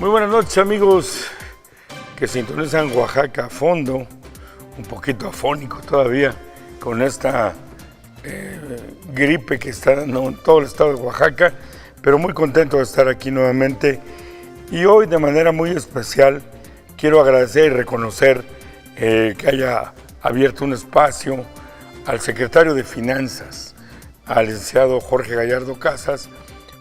Muy buenas noches, amigos que sintonizan Oaxaca a fondo, un poquito afónico todavía con esta gripe que está dando en todo el estado de Oaxaca, pero muy contento de estar aquí nuevamente. Y hoy, de manera muy especial, quiero agradecer y reconocer que haya abierto un espacio al secretario de Finanzas, al licenciado Jorge Gallardo Casas,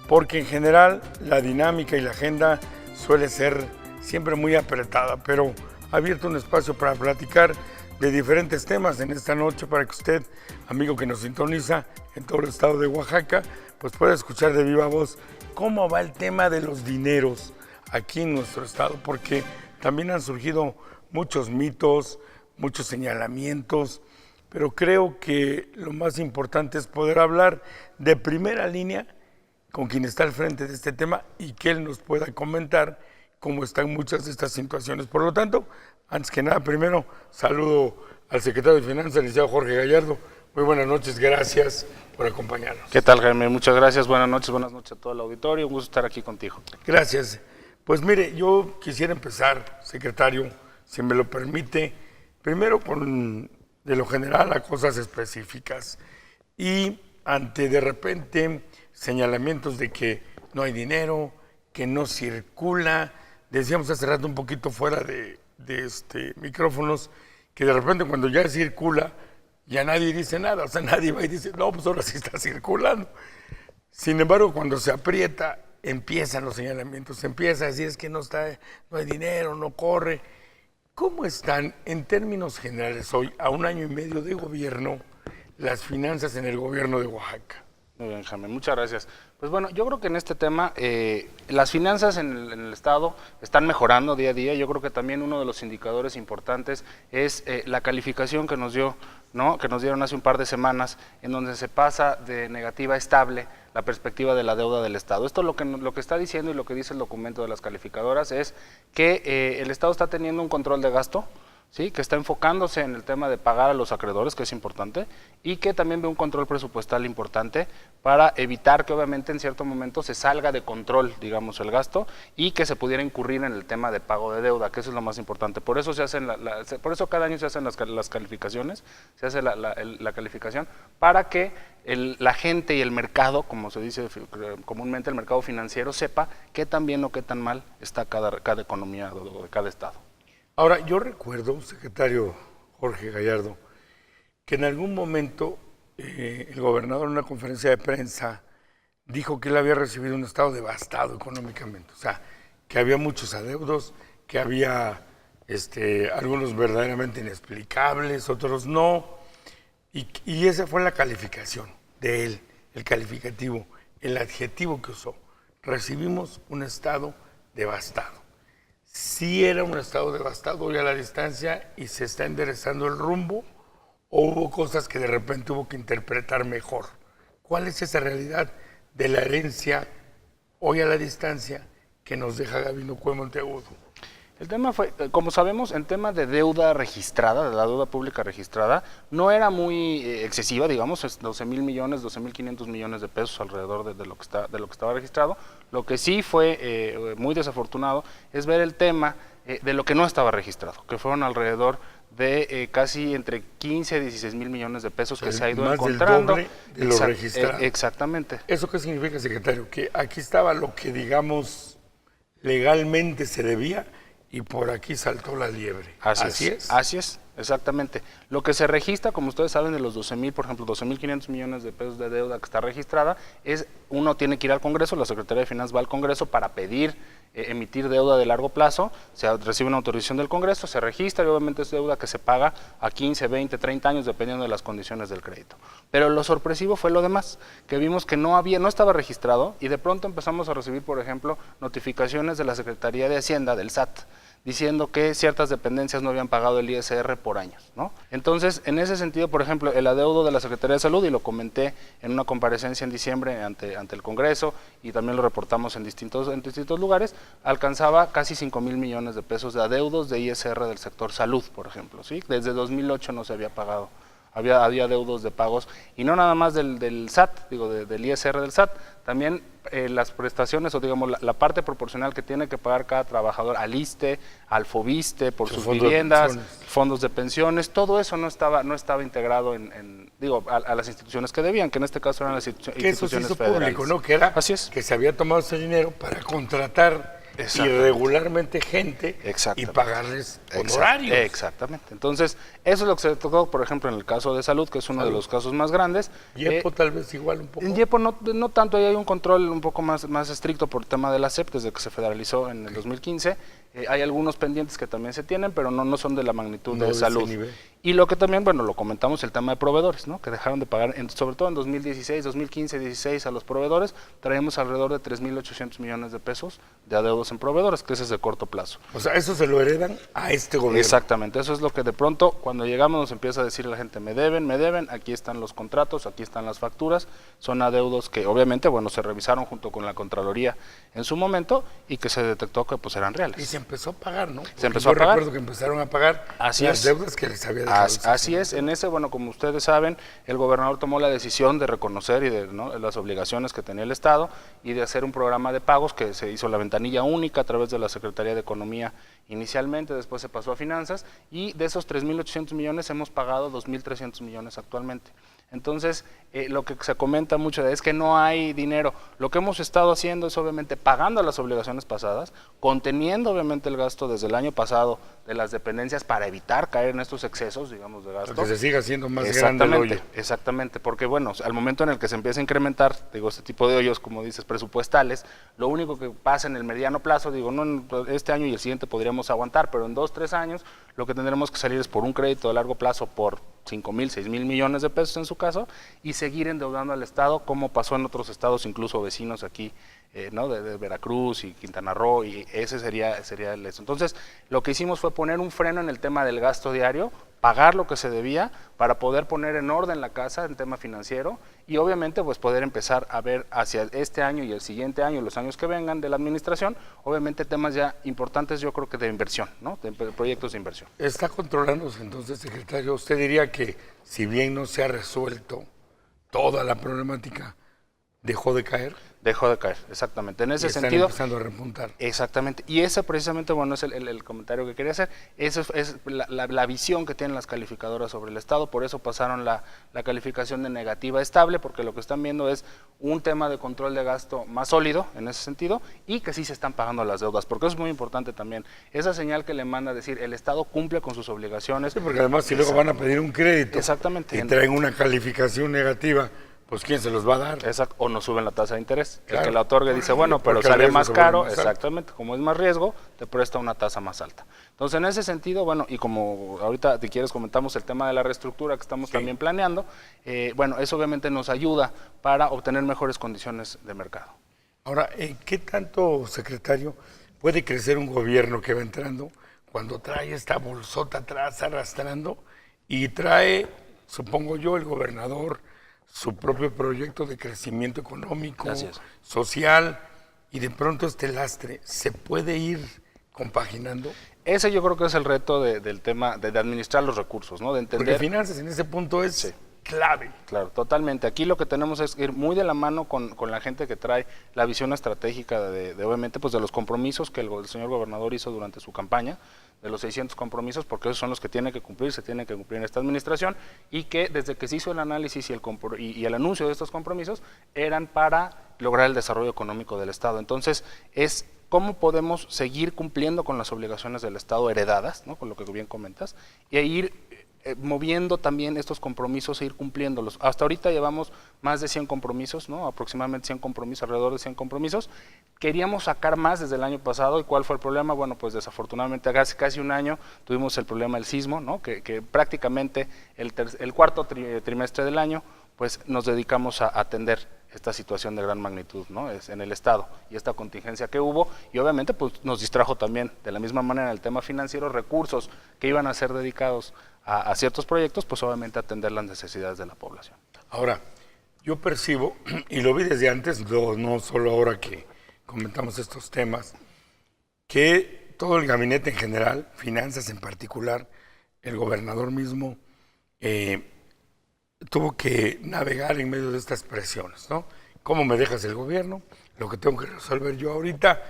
porque en general la dinámica y la agenda suele ser siempre muy apretada, pero ha abierto un espacio para platicar de diferentes temas en esta noche para que usted, amigo que nos sintoniza en todo el estado de Oaxaca, pues pueda escuchar de viva voz cómo va el tema de los dineros aquí en nuestro estado, porque también han surgido muchos mitos, muchos señalamientos, pero creo que lo más importante es poder hablar de primera línea con quien está al frente de este tema y que él nos pueda comentar cómo están muchas de estas situaciones. Por lo tanto, antes que nada, primero saludo al secretario de Finanzas, el licenciado Jorge Gallardo. Muy buenas noches, gracias por acompañarnos. ¿Qué tal, Jaime? Muchas gracias, buenas noches a todo el auditorio, un gusto estar aquí contigo. Gracias. Pues mire, yo quisiera empezar, secretario, si me lo permite, primero con de lo general a cosas específicas y ante de repente señalamientos de que no hay dinero, que no circula. Decíamos hace rato un poquito fuera de micrófonos que de repente cuando ya circula ya nadie dice nada, o sea, nadie va y dice, no, pues ahora sí está circulando. Sin embargo, cuando se aprieta, empiezan los señalamientos, empieza a decir es que no hay dinero, no corre. ¿Cómo están en términos generales hoy, a un año y medio de gobierno, las finanzas en el gobierno de Oaxaca? Muy bien, Jaime, muchas gracias. Pues bueno, yo creo que en este tema las finanzas en el Estado están mejorando día a día. Yo creo que también uno de los indicadores importantes es la calificación que nos dio, ¿no? Que nos dieron hace un par de semanas, en donde se pasa de negativa a estable la perspectiva de la deuda del Estado. Esto lo que está diciendo y lo que dice el documento de las calificadoras es que el Estado está teniendo un control de gasto, ¿sí? Que está enfocándose en el tema de pagar a los acreedores, que es importante, y que también ve un control presupuestal importante para evitar que obviamente en cierto momento se salga de control, digamos, el gasto y que se pudiera incurrir en el tema de pago de deuda, que eso es lo más importante. Por eso se hacen por eso cada año se hacen las calificaciones, se hace la calificación para que la gente y el mercado, como se dice comúnmente, el mercado financiero, sepa qué tan bien o qué tan mal está cada economía de cada estado. Ahora, yo recuerdo, secretario Jorge Gallardo, que en algún momento el gobernador en una conferencia de prensa dijo que él había recibido un estado devastado económicamente, o sea, que había muchos adeudos, que había algunos verdaderamente inexplicables, otros no, y esa fue la calificación de él, el calificativo, el adjetivo que usó. Recibimos un estado devastado. Sí era un estado devastado hoy a la distancia y se está enderezando el rumbo, o hubo cosas que de repente hubo que interpretar mejor. ¿Cuál es esa realidad de la herencia hoy a la distancia que nos deja Gabino Cue Monteagudo? El tema fue, como sabemos, en tema de deuda registrada, de la deuda pública registrada, no era muy excesiva, digamos, es 12,000 millones, 12,500 millones de pesos alrededor de lo que estaba registrado. Lo que sí fue muy desafortunado es ver el tema de lo que no estaba registrado, que fueron alrededor de casi entre 15 y 16,000 millones de pesos que se ha ido encontrando. Más del doble de lo registrado. Exactamente. ¿Eso qué significa, secretario? Que aquí estaba lo que, digamos, legalmente se debía y por aquí saltó la liebre. ¿Así es? Así es, exactamente. Lo que se registra, como ustedes saben, de los 12,000, por ejemplo, 12,500 millones de pesos de deuda que está registrada, uno tiene que ir al Congreso, la Secretaría de Finanzas va al Congreso para pedir emitir deuda de largo plazo, se recibe una autorización del Congreso, se registra y obviamente es deuda que se paga a 15, 20, 30 años dependiendo de las condiciones del crédito. Pero lo sorpresivo fue lo demás, que vimos que no estaba registrado y de pronto empezamos a recibir, por ejemplo, notificaciones de la Secretaría de Hacienda, del SAT, diciendo que ciertas dependencias no habían pagado el ISR por años, ¿no? Entonces, en ese sentido, por ejemplo, el adeudo de la Secretaría de Salud, y lo comenté en una comparecencia en diciembre ante el Congreso, y también lo reportamos en distintos lugares, alcanzaba casi 5,000 millones de pesos de adeudos de ISR del sector salud, por ejemplo, ¿sí? Desde 2008 no se había pagado había adeudos de pagos, y no nada más del SAT, digo, del ISR del SAT, también las prestaciones o digamos la parte proporcional que tiene que pagar cada trabajador al ISSSTE, al FOBISSTE, por sus viviendas, fondos de pensiones, todo eso no estaba integrado a las instituciones que debían, que en este caso eran las instituciones que eso se hizo federales. público, ¿no? Que era Así es. que se había tomado ese dinero para contratar irregularmente gente y pagarles honorarios. Exactamente. Entonces, eso es lo que se tocó, por ejemplo, en el caso de salud, que es uno de los casos más grandes. YEPO tal vez igual un poco. En YEPO no tanto, ahí hay un control un poco más estricto por el tema de la SEP, desde que se federalizó en el 2015. Hay algunos pendientes que también se tienen, pero no son de la magnitud de salud. Y lo que también, bueno, lo comentamos, el tema de proveedores, ¿no? Que dejaron de pagar, sobre todo en 2016, 2015, 16 a los proveedores, traemos alrededor de 3.800 millones de pesos de adeudos en proveedores, que ese es de corto plazo. O sea, eso se lo heredan a este gobierno. Exactamente, eso es lo que de pronto, cuando llegamos, nos empieza a decir la gente, me deben, aquí están los contratos, aquí están las facturas, son adeudos que obviamente, bueno, se revisaron junto con la Contraloría en su momento y que se detectó que pues eran reales. Y se empezó a pagar, ¿no? Se empezó a pagar. Recuerdo que empezaron a pagar las deudas que les había dejado. Así es, en ese, bueno, como ustedes saben, el gobernador tomó la decisión de reconocer y de las obligaciones que tenía el Estado y de hacer un programa de pagos que se hizo la ventanilla única a través de la Secretaría de Economía inicialmente, después se pasó a Finanzas y de esos 3.800 millones hemos pagado 2.300 millones actualmente. Entonces, lo que se comenta mucho es que no hay dinero. Lo que hemos estado haciendo es obviamente pagando las obligaciones pasadas, conteniendo obviamente el gasto desde el año pasado de las dependencias para evitar caer en estos excesos, digamos, de gasto. Que se siga haciendo más grande el hoyo. Exactamente, porque bueno, al momento en el que se empieza a incrementar, digo, este tipo de hoyos, como dices, presupuestales, lo único que pasa en el mediano plazo, digo, no en este año y el siguiente podríamos aguantar, pero en 2, 3 años, lo que tendremos que salir es por un crédito de largo plazo por 5.000, 6.000 millones de pesos en su caso, y seguir endeudando al Estado, como pasó en otros estados, incluso vecinos aquí, ¿no? de Veracruz y Quintana Roo, y ese sería el eso. Entonces, lo que hicimos fue poner un freno en el tema del gasto diario, pagar lo que se debía, para poder poner en orden la casa en tema financiero, y obviamente pues poder empezar a ver hacia este año y el siguiente año, los años que vengan de la administración, obviamente temas ya importantes, yo creo que de inversión, ¿no? De proyectos de inversión. ¿Está controlándose entonces, secretario? ¿Usted diría que si bien no se ha resuelto toda la problemática, dejó de caer? Dejó de caer, exactamente. En ese están sentido. Empezando a repuntar. Exactamente. Y ese precisamente, bueno, es el comentario que quería hacer. Esa es la visión que tienen las calificadoras sobre el Estado. Por eso pasaron la calificación de negativa estable, porque lo que están viendo es un tema de control de gasto más sólido en ese sentido y que sí se están pagando las deudas, porque eso es muy importante también. Esa señal que le manda a decir, el Estado cumple con sus obligaciones. Sí, porque además si luego van a pedir un crédito y traen una calificación negativa, pues ¿quién se los va a dar? Exacto, o no suben la tasa de interés. Claro. El que la otorgue dice, bueno, pero sale más caro, exactamente, como es más riesgo, te presta una tasa más alta. Entonces, en ese sentido, bueno, y como ahorita, si quieres, comentamos el tema de la reestructura que estamos también planeando, bueno, eso obviamente nos ayuda para obtener mejores condiciones de mercado. Ahora, ¿qué tanto, secretario, puede crecer un gobierno que va entrando cuando trae esta bolsota atrás arrastrando y trae, supongo yo, el gobernador, su propio proyecto de crecimiento económico, social, y de pronto este lastre se puede ir compaginando? Ese yo creo que es el reto del tema de administrar los recursos, ¿no? De entender. Porque finanzas en ese punto es clave. Claro, totalmente. Aquí lo que tenemos es ir muy de la mano con la gente que trae la visión estratégica de obviamente, pues de los compromisos que el señor gobernador hizo durante su campaña, de los 600 compromisos, porque esos son los que tienen que cumplir, se tienen que cumplir en esta administración, y que desde que se hizo el análisis y el anuncio de estos compromisos eran para lograr el desarrollo económico del Estado. Entonces, es cómo podemos seguir cumpliendo con las obligaciones del Estado heredadas, ¿no? Con lo que bien comentas, y ir moviendo también estos compromisos e ir cumpliéndolos. Hasta ahorita llevamos más de 100 compromisos, ¿no? Aproximadamente 100 compromisos, alrededor de 100 compromisos. Queríamos sacar más desde el año pasado. ¿Y cuál fue el problema? Bueno, pues desafortunadamente hace casi un año tuvimos el problema del sismo, ¿no? Que prácticamente el cuarto trimestre del año, pues nos dedicamos a atender esta situación de gran magnitud, ¿no? En el Estado y esta contingencia que hubo, y obviamente pues nos distrajo también de la misma manera en el tema financiero, recursos que iban a ser dedicados a ciertos proyectos, pues obviamente atender las necesidades de la población. Ahora, yo percibo, y lo vi desde antes, no solo ahora que comentamos estos temas, que todo el gabinete en general, finanzas en particular, el gobernador mismo, tuvo que navegar en medio de estas presiones, ¿no? ¿Cómo me dejas el gobierno? Lo que tengo que resolver yo ahorita.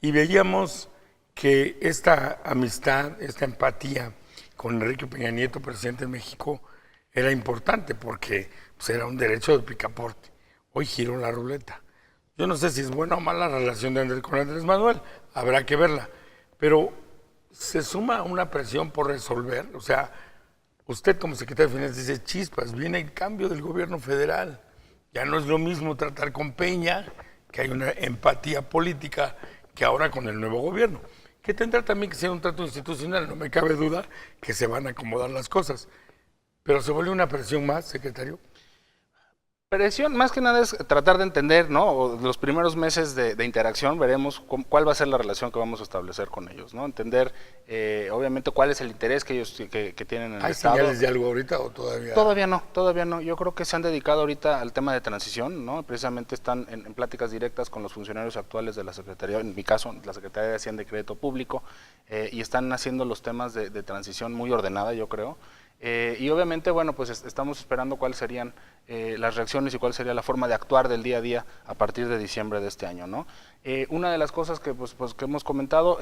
Y veíamos que esta amistad, esta empatía con Enrique Peña Nieto, presidente de México, era importante porque pues, era un derecho de picaporte. Hoy giró la ruleta. Yo no sé si es buena o mala la relación de Andrés con Andrés Manuel, habrá que verla. Pero se suma una presión por resolver. O sea, usted como secretario de Finanzas dice, chispas, viene el cambio del gobierno federal. Ya no es lo mismo tratar con Peña, que hay una empatía política, que ahora con el nuevo gobierno. Que tendrá también que ser un trato institucional, no me cabe duda que se van a acomodar las cosas. Pero se vuelve una presión más, secretario. Presión, más que nada es tratar de entender, ¿no? O los primeros meses de interacción veremos cuál va a ser la relación que vamos a establecer con ellos, ¿no? Entender, obviamente, cuál es el interés que ellos que tienen en el Estado. ¿Hay señales de algo ahorita o todavía? Todavía no. Yo creo que se han dedicado ahorita al tema de transición, ¿no? Precisamente están en pláticas directas con los funcionarios actuales de la Secretaría, en mi caso, la Secretaría de Hacienda y Crédito Público, y están haciendo los temas de transición muy ordenada, yo creo. Y obviamente, bueno, pues estamos esperando cuáles serían las reacciones y cuál sería la forma de actuar del día a día a partir de diciembre de este año, ¿no? Una de las cosas que, pues, que hemos comentado,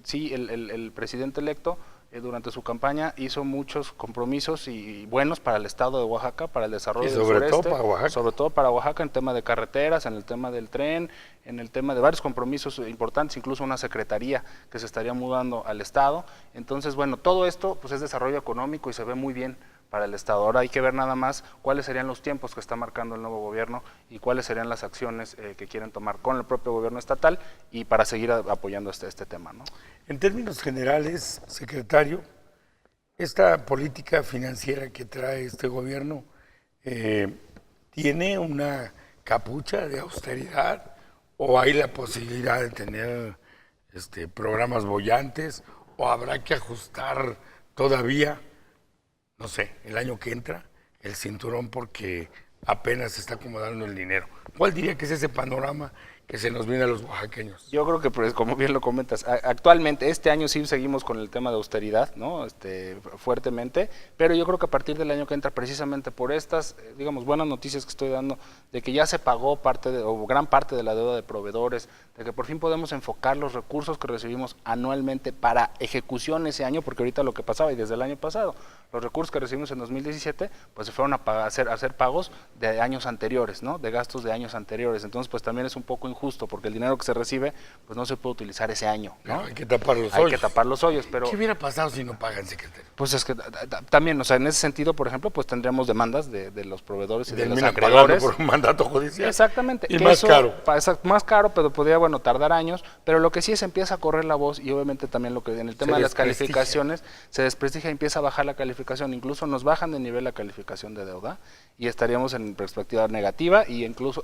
sí, el presidente electo durante su campaña hizo muchos compromisos y buenos para el estado de Oaxaca, para el desarrollo del sureste, sobre todo para Oaxaca en tema de carreteras, en el tema del tren, en el tema de varios compromisos importantes, incluso una secretaría que se estaría mudando al estado. Entonces, bueno, todo esto pues es desarrollo económico y se ve muy bien para el estado. Ahora hay que ver nada más cuáles serían los tiempos que está marcando el nuevo gobierno y cuáles serían las acciones que quieren tomar con el propio gobierno estatal y para seguir apoyando este tema, ¿no? En términos generales, secretario, esta política financiera que trae este gobierno tiene una capucha de austeridad o hay la posibilidad de tener programas bollantes o habrá que ajustar todavía, no sé, el año que entra, el cinturón porque apenas se está acomodando el dinero. ¿Cuál diría que es ese panorama que se nos viene a los oaxaqueños? Yo creo que, pues, como bien lo comentas, actualmente, este año sí seguimos con el tema de austeridad, ¿no? Fuertemente, pero yo creo que a partir del año que entra, precisamente por estas, digamos, buenas noticias que estoy dando, de que ya se pagó o gran parte de la deuda de proveedores, de que por fin podemos enfocar los recursos que recibimos anualmente para ejecución ese año, porque ahorita lo que pasaba, y desde el año pasado, los recursos que recibimos en 2017, pues se fueron a hacer pagos de años anteriores, ¿no? De gastos de años anteriores. Entonces, pues también es un poco injusto, porque el dinero que se recibe, pues no se puede utilizar ese año, ¿no? Hay que tapar los hoyos. Hay que tapar los hoyos, pero... ¿Qué hubiera pasado si no pagan, secretario? Pues es que también, o sea, en ese sentido, por ejemplo, pues tendríamos demandas de los proveedores y de los acreedores. Por un mandato judicial. Exactamente. Y más caro. Más caro, pero podría, bueno, tardar años, pero lo que sí es empieza a correr la voz y obviamente también lo que en el tema de las calificaciones se desprestigia y empieza a bajar la calificación, incluso nos bajan de nivel la calificación de deuda y estaríamos en perspectiva negativa y incluso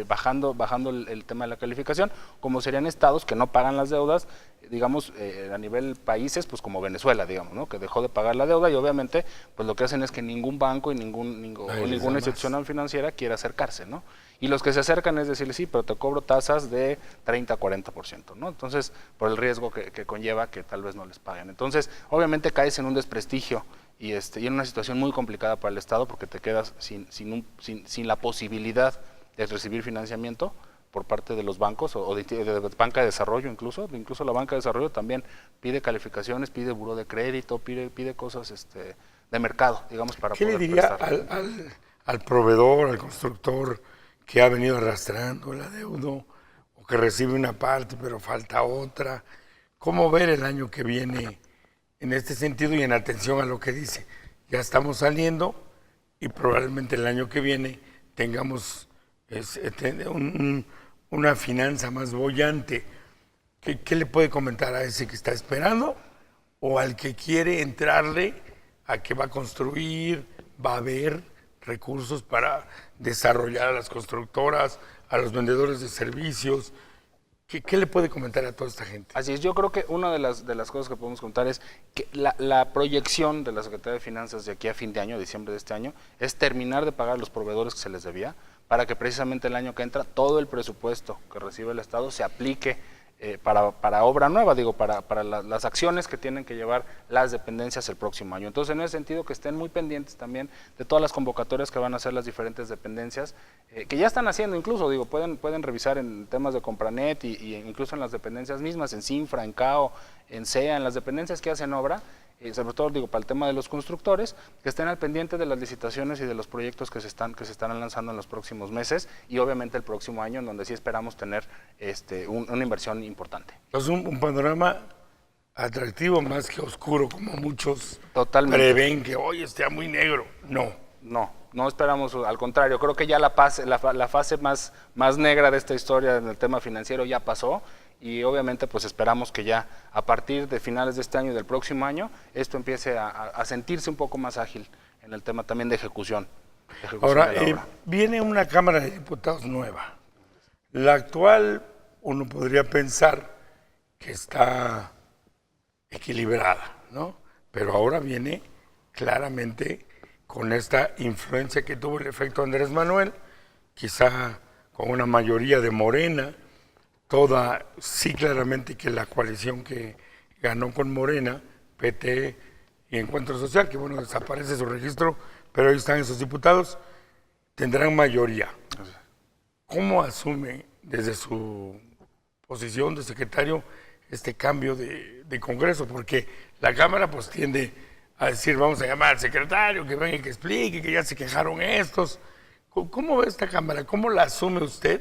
bajando el tema de la calificación, como serían estados que no pagan las deudas, digamos, a nivel países, pues como Venezuela, digamos, ¿no? Que dejó de pagar la deuda y obviamente pues lo que hacen es que ningún banco y ninguna institución financiera quiere acercarse, ¿no? Y los que se acercan es decirle, sí, pero te cobro tasas de 30 a 40%, ¿no? Entonces, por el riesgo que conlleva que tal vez no les paguen. Entonces, obviamente caes en un desprestigio y en una situación muy complicada para el Estado porque te quedas sin la posibilidad de recibir financiamiento por parte de los bancos o de banca de desarrollo incluso la banca de desarrollo también pide calificaciones, pide buró de crédito, pide cosas de mercado, digamos, para ¿Qué poder le diría prestar. al proveedor, al constructor que ha venido arrastrando el adeudo o que recibe una parte pero falta otra? ¿Cómo ver el año que viene en este sentido y en atención a lo que dice? Ya estamos saliendo y probablemente el año que viene tengamos una finanza más bollante. ¿Qué le puede comentar a ese que está esperando o al que quiere entrarle a que va a construir, va a haber recursos para desarrollar a las constructoras, a los vendedores de servicios? ¿Qué le puede comentar a toda esta gente? Así es, yo creo que una de las cosas que podemos contar es que la proyección de la Secretaría de Finanzas de aquí a fin de año, diciembre de este año, es terminar de pagar los proveedores que se les debía, para que precisamente el año que entra todo el presupuesto que recibe el Estado se aplique para obra nueva, digo, para las acciones que tienen que llevar las dependencias el próximo año. Entonces, en ese sentido, que estén muy pendientes también de todas las convocatorias que van a hacer las diferentes dependencias, que ya están haciendo incluso, digo, pueden revisar en temas de Compranet y incluso en las dependencias mismas, en CINFRA, en CAO, en CEA, en las dependencias que hacen obra, sobre todo digo para el tema de los constructores, que estén al pendiente de las licitaciones y de los proyectos que se están lanzando en los próximos meses y obviamente el próximo año, en donde sí esperamos tener una inversión importante. Es un panorama atractivo más que oscuro, como muchos Totalmente. prevén que hoy está muy negro. No esperamos, al contrario, creo que ya la fase más negra de esta historia en el tema financiero ya pasó. Y obviamente pues esperamos que ya a partir de finales de este año y del próximo año esto empiece a sentirse un poco más ágil en el tema también de ejecución. Ahora, viene una Cámara de Diputados nueva. La actual, uno podría pensar que está equilibrada, ¿no? Pero ahora viene claramente con esta influencia que tuvo el efecto Andrés Manuel, quizá con una mayoría de Morena, sí claramente que la coalición que ganó con Morena, PT y Encuentro Social, que bueno, desaparece su registro, pero ahí están esos diputados, tendrán mayoría. ¿Cómo asume desde su posición de secretario este cambio de Congreso? Porque la Cámara pues tiende a decir, vamos a llamar al secretario, que venga y que explique, que ya se quejaron estos. ¿Cómo ve esta Cámara? ¿Cómo la asume usted?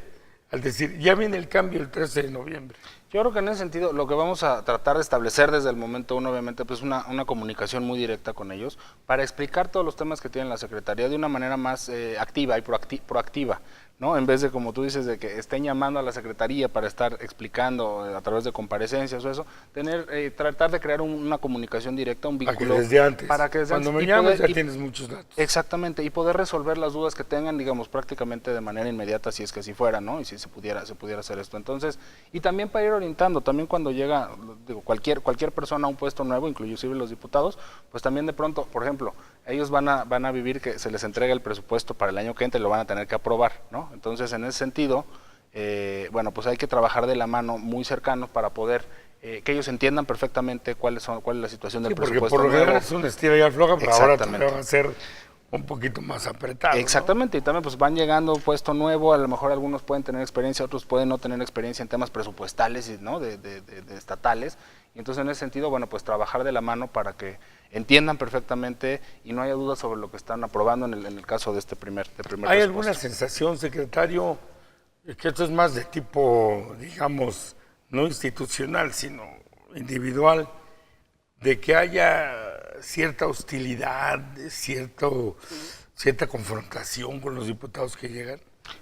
Al decir, ya viene el cambio el 13 de noviembre. Yo creo que en ese sentido lo que vamos a tratar de establecer desde el momento uno, obviamente, pues una comunicación muy directa con ellos para explicar todos los temas que tiene la Secretaría de una manera más activa y proactiva, ¿no? En vez de, como tú dices, de que estén llamando a la Secretaría para estar explicando a través de comparecencias o eso, tratar de crear una comunicación directa, un vínculo. Para que desde antes, cuando me llames ya tienes muchos datos. Exactamente, y poder resolver las dudas que tengan, digamos, prácticamente de manera inmediata, si es que así fuera, ¿no? Y si se pudiera hacer esto. Entonces, y también para ir orientando, también cuando llega, digo, cualquier persona a un puesto nuevo, inclusive los diputados, pues también de pronto, por ejemplo, ellos van a vivir que se les entrega el presupuesto para el año que entra y lo van a tener que aprobar, ¿no? Entonces, en ese sentido, bueno, pues hay que trabajar de la mano muy cercanos para poder que ellos entiendan perfectamente cuál es la situación del presupuesto. Porque por lo general es un estilo y afloja, pero ahora también va a ser un poquito más apretado. Exactamente, ¿no? Y también pues van llegando a un puesto nuevo, a lo mejor algunos pueden tener experiencia, otros pueden no tener experiencia en temas presupuestales, ¿no? de estatales. Y entonces en ese sentido, bueno, pues trabajar de la mano para que entiendan perfectamente y no haya dudas sobre lo que están aprobando en el caso de este primer ¿Hay alguna sensación, secretario, que esto es más de tipo, digamos, no institucional, sino individual, de que haya cierta hostilidad, cierta confrontación con los diputados que llegan?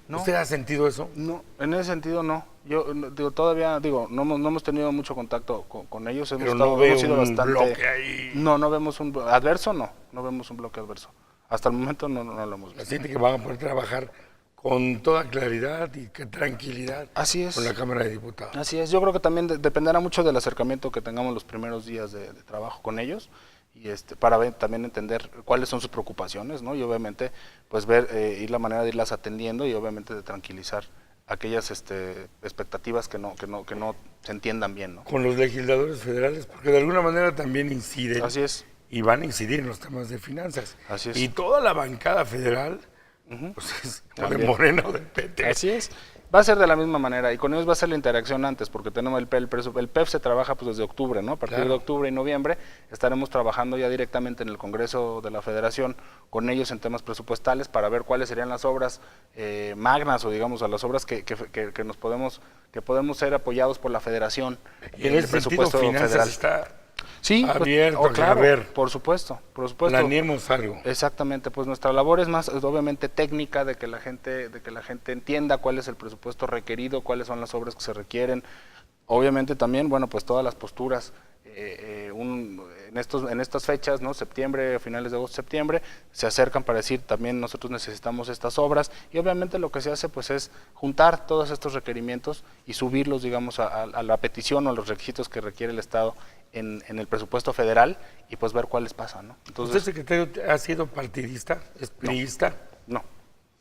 No. ¿Usted ha sentido eso? No, en ese sentido no. Yo todavía no hemos tenido mucho contacto con ellos. Pero no veo un bloque ahí. No vemos un adverso, no vemos un bloque adverso. Hasta el momento no lo hemos visto. Así que van a poder trabajar con toda claridad y tranquilidad. Así es. Con la Cámara de Diputados. Así es. Yo creo que también dependerá mucho del acercamiento que tengamos los primeros días de trabajo con ellos y para también entender cuáles son sus preocupaciones, ¿no? Y obviamente pues ver la manera de irlas atendiendo y obviamente de tranquilizar aquellas expectativas que no se entiendan bien, ¿no? Con los legisladores federales, porque de alguna manera también inciden. Así es. Y van a incidir en los temas de finanzas. Así es. Y toda la bancada federal, pues es de Morena o del PT. Así es. Va a ser de la misma manera y con ellos va a ser la interacción antes porque tenemos el PEF se trabaja pues desde octubre, ¿no? A partir de octubre y noviembre estaremos trabajando ya directamente en el Congreso de la Federación con ellos en temas presupuestales para ver cuáles serían las obras magnas o digamos a las obras que podemos ser apoyados por la Federación. Y en ese presupuesto federal está sí, abierto, claro, a ver, por supuesto. Planeemos algo. Exactamente, pues nuestra labor es más, obviamente técnica, de que la gente entienda cuál es el presupuesto requerido, cuáles son las obras que se requieren. Obviamente también, bueno, pues todas las posturas en estas fechas, ¿no? Septiembre, finales de agosto, septiembre, se acercan para decir también nosotros necesitamos estas obras y obviamente lo que se hace pues es juntar todos estos requerimientos y subirlos, digamos, a la petición o a los requisitos que requiere el Estado en el presupuesto federal y pues ver cuáles pasan, ¿no? Entonces, ¿usted, secretario, ha sido partidista, es priista? No.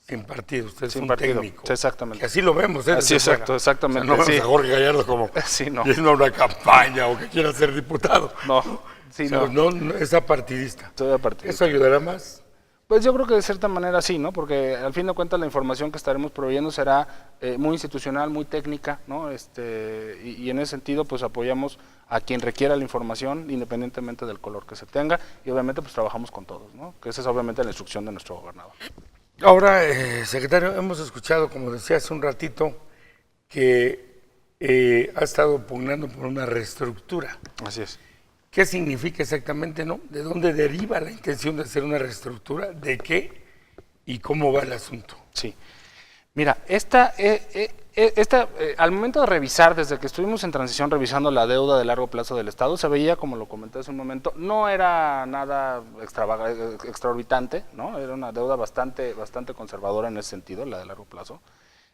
Sin partido, usted es Sin un partido. técnico. Sí, exactamente. Que así lo vemos, ¿eh? Así, desde exacto, fuera. exactamente. O sea, no vemos sí. a Jorge Gallardo como Sí, no. yendo a una campaña o que quiera ser diputado. No, sí, O sea, no es apartidista. Estoy apartidista. ¿Eso ayudará más? Pues yo creo que de cierta manera sí, ¿no? Porque al fin de cuentas la información que estaremos proveyendo será muy institucional, muy técnica, ¿no? Y en ese sentido pues apoyamos a quien requiera la información independientemente del color que se tenga y obviamente pues trabajamos con todos, ¿no? Que esa es obviamente la instrucción de nuestro gobernador. Ahora, secretario, hemos escuchado, como decía hace un ratito, que ha estado pugnando por una reestructura. Así es. ¿Qué significa exactamente, no? ¿De dónde deriva la intención de hacer una reestructura? ¿De qué? ¿Y cómo va el asunto? Sí. Mira, al momento de revisar, desde que estuvimos en transición revisando la deuda de largo plazo del Estado, se veía, como lo comenté hace un momento, no era nada extraorbitante, ¿no? Era una deuda bastante conservadora en ese sentido, la de largo plazo.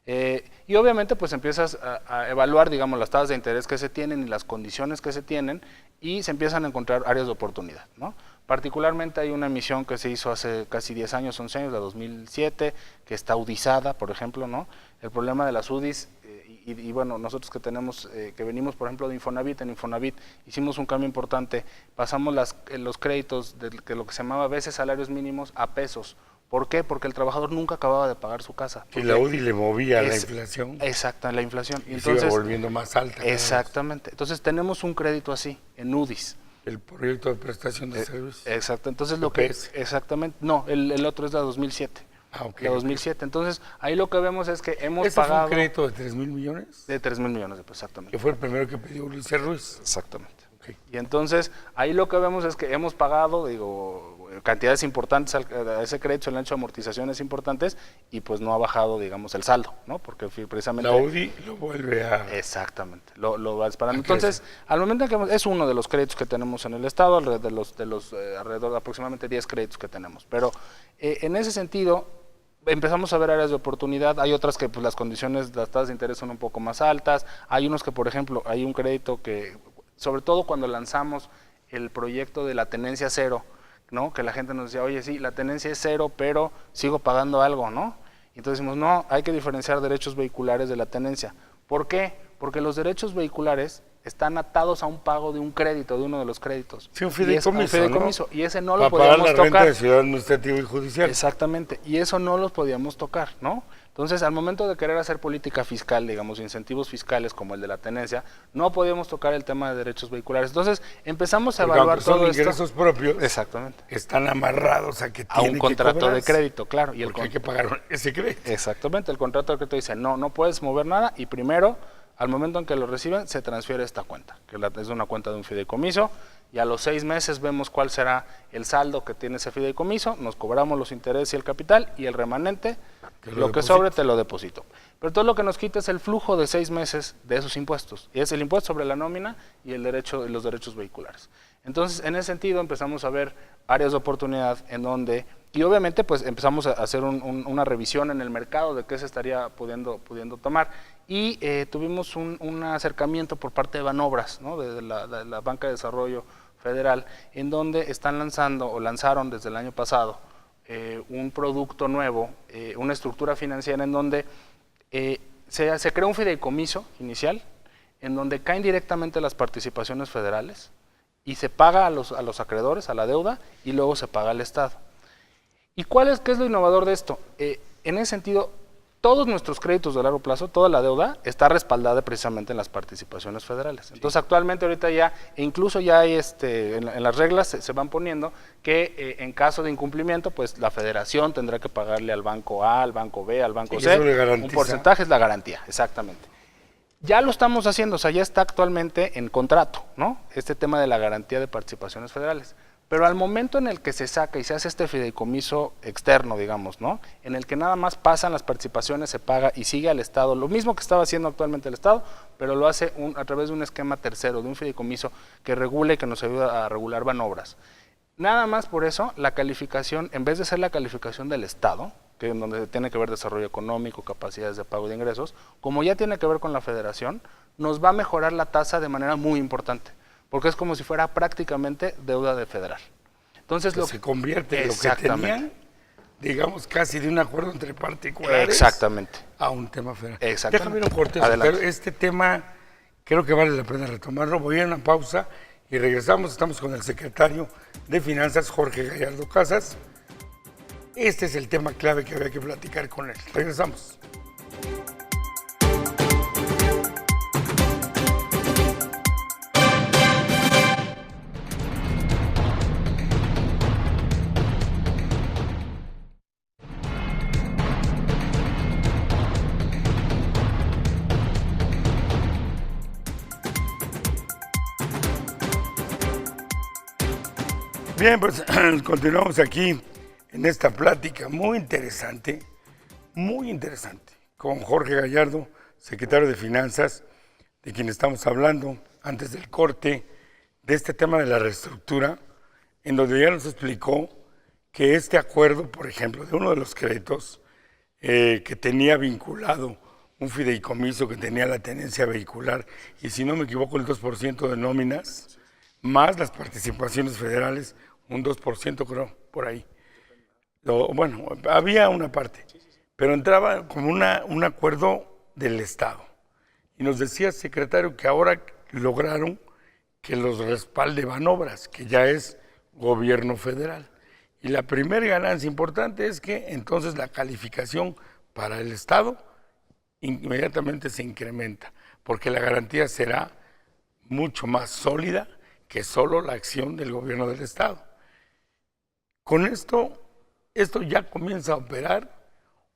Y obviamente pues empiezas a evaluar, digamos, las tasas de interés que se tienen y las condiciones que se tienen y se empiezan a encontrar áreas de oportunidad, ¿no? Particularmente hay una emisión que se hizo hace casi 10 años, 11 años, de 2007, que está udizada, por ejemplo, ¿no? El problema de las UDIs, y bueno, nosotros que tenemos, que venimos, por ejemplo, de Infonavit, en Infonavit hicimos un cambio importante, pasamos los créditos de lo que se llamaba a veces salarios mínimos a pesos. ¿Por qué? Porque el trabajador nunca acababa de pagar su casa. Y la UDI le movía la inflación. Exacto, la inflación. Y entonces, se iba volviendo más alta. Exactamente. Entonces tenemos un crédito así, en UDIs. El proyecto de prestación de servicios. Exacto. Entonces lo que exactamente, no, el otro es la 2007. Ah, ok. La 2007. Entonces ahí lo que vemos es que hemos ¿Ese pagado. fue un crédito de 3,000 millones? De 3,000 millones de pesos, exactamente. Que fue el primero que pidió Luis Ruiz. Exactamente. Okay. Y entonces ahí lo que vemos es que hemos pagado, cantidades importantes a ese crédito, el ancho de amortizaciones importantes, y pues no ha bajado, digamos, el saldo, ¿no? Porque precisamente... La UDI lo vuelve a... Exactamente, lo va disparando. Entonces, al momento en que es uno de los créditos que tenemos en el Estado, alrededor de aproximadamente 10 créditos que tenemos. Pero en ese sentido, empezamos a ver áreas de oportunidad. Hay otras que pues las condiciones, las tasas de interés son un poco más altas. Hay unos que, por ejemplo, hay un crédito que, sobre todo cuando lanzamos el proyecto de la tenencia cero, ¿no? Que la gente nos decía, oye, sí, la tenencia es cero, pero sigo pagando algo, ¿no? Y entonces decimos, no, hay que diferenciar derechos vehiculares de la tenencia. ¿Por qué? Porque los derechos vehiculares están atados a un pago de un crédito, de uno de los créditos. Sí, un fideicomiso, ¿no? Y ese no lo podíamos tocar. Para pagar la tocar. renta de ciudad administrativo y judicial. Exactamente, y eso no los podíamos tocar, ¿no? Entonces, al momento de querer hacer política fiscal, digamos, incentivos fiscales como el de la tenencia, no podíamos tocar el tema de derechos vehiculares. Entonces, empezamos a evaluar todo esto. Los ingresos propios exactamente están amarrados a que a un contrato de crédito, claro. Y porque hay que pagar ese crédito. Exactamente, el contrato de crédito dice, no puedes mover nada y primero, al momento en que lo reciben, se transfiere esta cuenta, que es una cuenta de un fideicomiso, y a los 6 meses vemos cuál será el saldo que tiene ese fideicomiso, nos cobramos los intereses y el capital, y el remanente, lo que sobre te lo deposito. Pero todo lo que nos quita es el flujo de 6 meses de esos impuestos, y es el impuesto sobre la nómina y los derechos vehiculares. Entonces, en ese sentido, empezamos a ver áreas de oportunidad en donde, y obviamente pues empezamos a hacer una revisión en el mercado de qué se estaría pudiendo tomar, y tuvimos un acercamiento por parte de Banobras, ¿no? de la Banca de Desarrollo Federal, en donde están lanzaron desde el año pasado un producto nuevo, una estructura financiera en donde se crea un fideicomiso inicial, en donde caen directamente las participaciones federales, y se paga a los acreedores, a la deuda, y luego se paga al Estado. ¿Y qué es lo innovador de esto? En ese sentido, todos nuestros créditos de largo plazo, toda la deuda, está respaldada precisamente en las participaciones federales. Entonces, actualmente ahorita ya, incluso ya hay en las reglas se van poniendo que en caso de incumplimiento, pues la federación tendrá que pagarle al banco A, al banco B, al banco C, un porcentaje es la garantía, exactamente. Ya lo estamos haciendo, o sea, ya está actualmente en contrato, ¿no? Este tema de la garantía de participaciones federales. Pero al momento en el que se saca y se hace este fideicomiso externo, digamos, ¿no? En el que nada más pasan las participaciones, se paga y sigue al Estado, lo mismo que estaba haciendo actualmente el Estado, pero lo hace a través de un esquema tercero, de un fideicomiso que regule, que nos ayuda a regular Banobras. Nada más por eso, la calificación, en vez de ser la calificación del Estado, que en donde tiene que ver desarrollo económico, capacidades de pago de ingresos, como ya tiene que ver con la federación, nos va a mejorar la tasa de manera muy importante, porque es como si fuera prácticamente deuda de federal. Entonces se convierte en lo que tenían digamos, casi de un acuerdo entre particulares. Exactamente. A un tema federal. Exactamente. Déjame ir un corte, pero este tema creo que vale la pena retomarlo. Voy a una pausa y regresamos. Estamos con el secretario de Finanzas, Jorge Gallardo Casas. Este es el tema clave que había que platicar con él. Regresamos. Bien, pues continuamos aquí en esta plática muy interesante, con Jorge Gallardo, secretario de Finanzas, de quien estamos hablando antes del corte, de este tema de la reestructura, en donde ya nos explicó que este acuerdo, por ejemplo, de uno de los créditos que tenía vinculado un fideicomiso que tenía la tenencia vehicular, y si no me equivoco el 2% de nóminas, más las participaciones federales, un 2% creo, por ahí. Bueno, había una parte, pero entraba como un acuerdo del Estado. Y nos decía el secretario que ahora lograron que los respalde Banobras, que ya es gobierno federal. Y la primera ganancia importante es que entonces la calificación para el Estado inmediatamente se incrementa, porque la garantía será mucho más sólida que solo la acción del gobierno del Estado. Con esto ya comienza a operar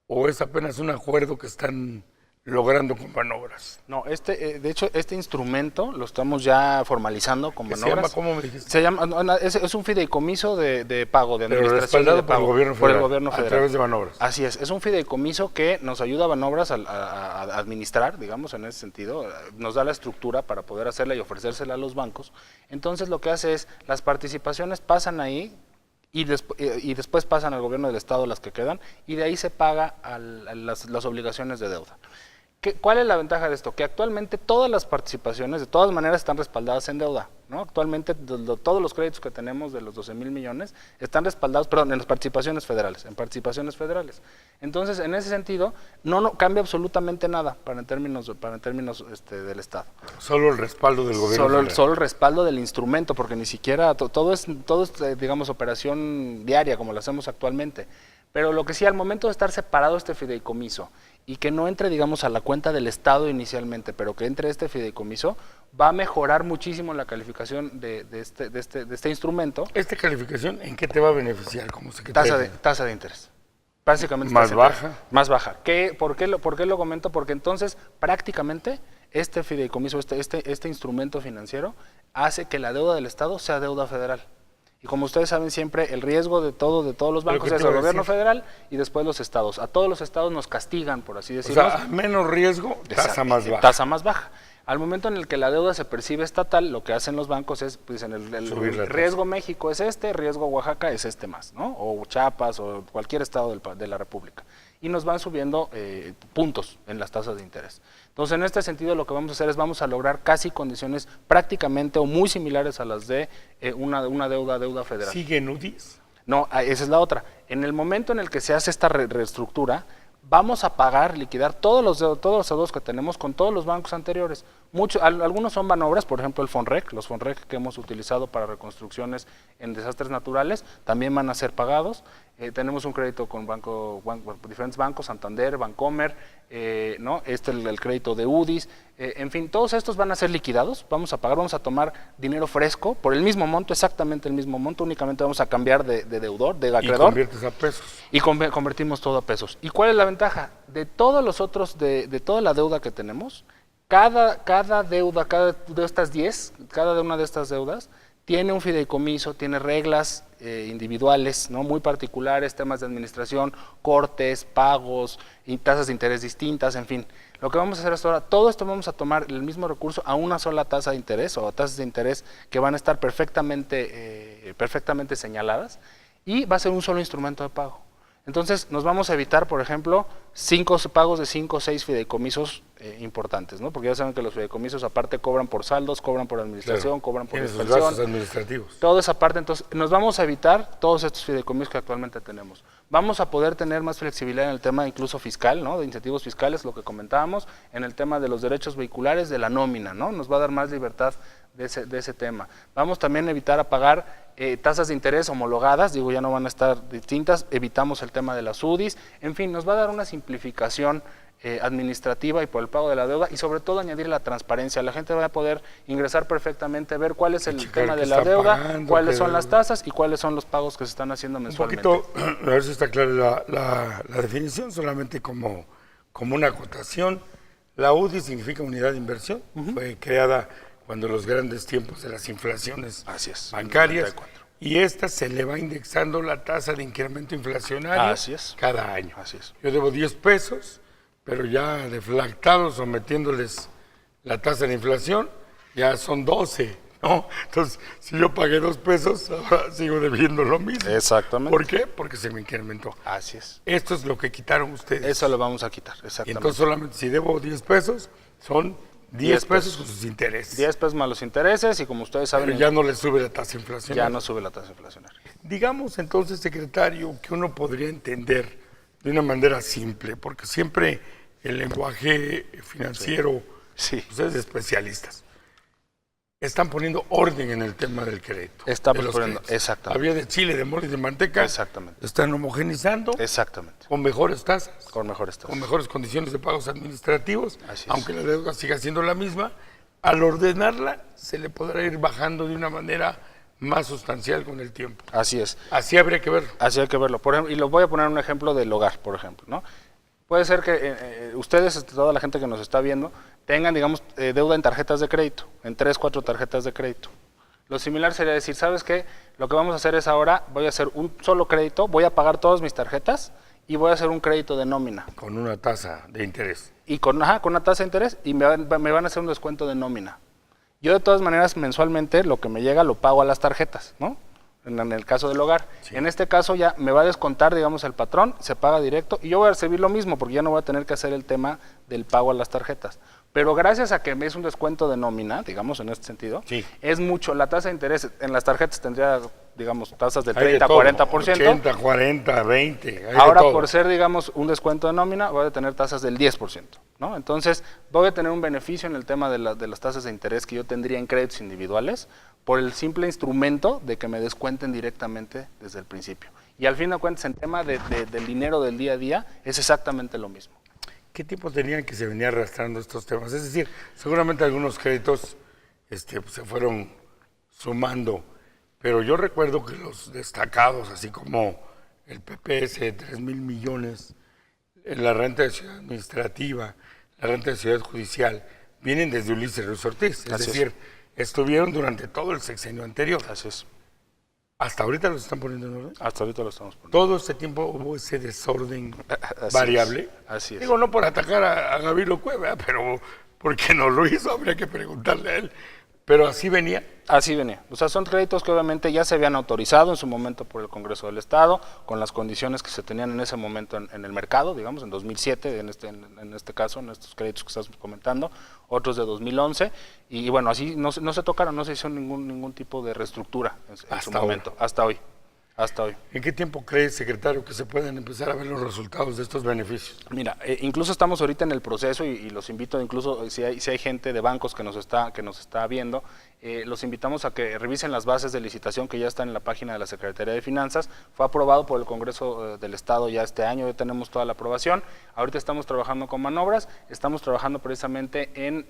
o es apenas un acuerdo que están logrando con Banobras. No, de hecho, este instrumento lo estamos ya formalizando con Banobras. ¿Se llama, cómo me dijiste? Se llama, es un fideicomiso de pago, de Pero administración respaldado de pago. por el gobierno federal. A través de Banobras. Así es un fideicomiso que nos ayuda a Banobras a administrar, digamos, en ese sentido. Nos da la estructura para poder hacerla y ofrecérsela a los bancos. Entonces, lo que hace es, las participaciones pasan ahí, y después pasan al gobierno del Estado las que quedan, y de ahí se paga las obligaciones de deuda. ¿Cuál es la ventaja de esto? Que actualmente todas las participaciones de todas maneras están respaldadas en deuda, ¿no? Actualmente todos los créditos que tenemos de los 12,000 millones están respaldados, en las participaciones federales, Entonces, en ese sentido, no cambia absolutamente nada en términos del Estado. Solo el respaldo del gobierno federal. Solo el respaldo del instrumento, porque ni siquiera todo es, digamos, operación diaria como lo hacemos actualmente. Pero lo que sí, al momento de estar separado este fideicomiso y que no entre, digamos, a la cuenta del Estado inicialmente, pero que entre este fideicomiso, va a mejorar muchísimo la calificación de este instrumento. ¿Esta calificación en qué te va a beneficiar como secretario? Tasa de interés. Básicamente ¿Más baja? Más baja. ¿Por qué lo comento? Porque entonces prácticamente este fideicomiso, este instrumento financiero, hace que la deuda del Estado sea deuda federal. Y como ustedes saben siempre, el riesgo de todos los bancos es el gobierno federal y después los estados. A todos los estados nos castigan, por así decirlo. O sea, menos riesgo, tasa más baja. Tasa más baja. Al momento en el que la deuda se percibe estatal, lo que hacen los bancos es, pues en el riesgo México es riesgo Oaxaca es más, ¿no? O Chiapas o cualquier estado de la República. Y nos van subiendo puntos en las tasas de interés. Entonces, en este sentido, lo que vamos a hacer es vamos a lograr casi condiciones prácticamente o muy similares a las de una deuda federal. ¿Sigue en UDIs? No, esa es la otra. En el momento en el que se hace esta reestructura, vamos a pagar, liquidar todos los adeudos que tenemos con todos los bancos anteriores. Algunos son Banobras, por ejemplo los Fonrec que hemos utilizado para reconstrucciones en desastres naturales, también van a ser pagados. Tenemos un crédito con diferentes bancos, Santander, Bancomer, ¿no? El crédito de UDIs, en fin, todos estos van a ser liquidados, vamos a tomar dinero fresco por el mismo monto, exactamente el mismo monto, únicamente vamos a cambiar de deudor, de acreedor. Y conviertes a pesos. Y convertimos todo a pesos. ¿Y cuál es la ventaja? De todos los otros, de toda la deuda que tenemos, cada deuda, cada una de estas deudas, tiene un fideicomiso, tiene reglas individuales, ¿no? Muy particulares, temas de administración, cortes, pagos, y tasas de interés distintas, en fin. Lo que vamos a hacer hasta ahora, todo esto vamos a tomar el mismo recurso a una sola tasa de interés o tasas de interés que van a estar perfectamente señaladas y va a ser un solo instrumento de pago. Entonces nos vamos a evitar, por ejemplo, 5 pagos de 5 o 6 fideicomisos importantes, ¿no? Porque ya saben que los fideicomisos aparte cobran por saldos, cobran por administración, Claro. cobran por Tiene sus dispersión. gastos administrativos. Toda esa parte, entonces nos vamos a evitar todos estos fideicomisos que actualmente tenemos. Vamos a poder tener más flexibilidad en el tema incluso fiscal, ¿no? De incentivos fiscales, lo que comentábamos, en el tema de los derechos vehiculares, de la nómina, ¿no? Nos va a dar más libertad de ese tema. Vamos también a evitar a pagar tasas de interés homologadas, digo, ya no van a estar distintas, evitamos el tema de las UDIs, en fin, nos va a dar una simplificación administrativa y por el pago de la deuda y sobre todo añadir la transparencia. La gente va a poder ingresar perfectamente, ver cuál es el tema de la deuda, cuáles son las tasas y cuáles son los pagos que se están haciendo mensualmente. Un poquito, a ver si está clara la definición, solamente como una acotación. La UDI significa unidad de inversión, fue creada cuando los grandes tiempos de las inflaciones bancarias, y esta se le va indexando la tasa de incremento inflacionario cada año. Yo debo 10 pesos, pero ya deflactados o metiéndoles la tasa de inflación, ya son 12, ¿no? Entonces, si yo pagué 2 pesos, ahora sigo debiendo lo mismo. Exactamente. ¿Por qué? Porque se me incrementó. Así es. Esto es lo que quitaron ustedes. Eso lo vamos a quitar, exactamente. Y entonces solamente si debo 10 pesos, son 10 pesos con sus intereses. 10 pesos más los intereses y como ustedes saben... Pero ya no le sube la tasa inflacionaria. Ya no sube la tasa inflacionaria. Digamos entonces, secretario, que uno podría entender de una manera simple, porque siempre el lenguaje financiero, ustedes especialistas, están poniendo orden en el tema del crédito. Estamos poniendo, exactamente. Había de chile, de mole y de manteca. Exactamente. Están homogenizando. Exactamente. Con mejores tasas. Con mejores tasas. Con mejores condiciones de pagos administrativos. Así es. Aunque la deuda siga siendo la misma, al ordenarla se le podrá ir bajando de una manera más sustancial con el tiempo. Así es. Así habría que verlo. Así hay que verlo. Por ejemplo, y lo voy a poner un ejemplo del hogar, por ejemplo, ¿no? Puede ser que ustedes, toda la gente que nos está viendo, tengan, digamos, deuda en tarjetas de crédito, en 3, 4 tarjetas de crédito. Lo similar sería decir, ¿sabes qué? Lo que vamos a hacer es ahora, voy a hacer un solo crédito, voy a pagar todas mis tarjetas y voy a hacer un crédito de nómina. Con una tasa de interés. Y con una tasa de interés y me van a hacer un descuento de nómina. Yo de todas maneras mensualmente lo que me llega lo pago a las tarjetas, ¿no? En el caso del hogar. Sí. En este caso ya me va a descontar, digamos, el patrón, se paga directo y yo voy a recibir lo mismo porque ya no voy a tener que hacer el tema del pago a las tarjetas. Pero gracias a que me es un descuento de nómina, digamos, en este sentido, es mucho. La tasa de interés en las tarjetas tendría, digamos, tasas del 30 a 40%. 80, 40, 20. Ahora, por ser, digamos, un descuento de nómina, voy a tener tasas del 10%, ¿no? Entonces, voy a tener un beneficio en el tema de las tasas de interés que yo tendría en créditos individuales por el simple instrumento de que me descuenten directamente desde el principio. Y al fin de cuentas, en tema del dinero del día a día, es exactamente lo mismo. ¿Qué tiempo tenían que se venía arrastrando estos temas? Es decir, seguramente algunos créditos pues, se fueron sumando, pero yo recuerdo que los destacados, así como el PPS de 3,000 millones, la renta de ciudad administrativa, la renta de ciudad judicial, vienen desde Ulises Ruiz Ortiz. Es decir, estuvieron durante todo el sexenio anterior. Así es. ¿Hasta ahorita los están poniendo en orden? Hasta ahorita lo estamos poniendo. ¿Todo este tiempo hubo ese desorden variable? Así es. Digo, no por atacar a Gabino Cueva, pero porque no lo hizo, habría que preguntarle a él. Pero así venía. Así venía. O sea, son créditos que obviamente ya se habían autorizado en su momento por el Congreso del Estado, con las condiciones que se tenían en ese momento en el mercado, digamos, en 2007, en este caso, en estos créditos que estás comentando, otros de 2011, y bueno, así no se tocaron, no se hizo ningún tipo de reestructura en su momento, hasta hoy. Hasta hoy. ¿En qué tiempo cree, secretario, que se pueden empezar a ver los resultados de estos beneficios? Mira, incluso estamos ahorita en el proceso y los invito, incluso si hay gente de bancos que nos está viendo, los invitamos a que revisen las bases de licitación que ya están en la página de la Secretaría de Finanzas. Fue aprobado por el Congreso del Estado ya este año, ya tenemos toda la aprobación. Ahorita estamos trabajando con manobras, estamos trabajando precisamente en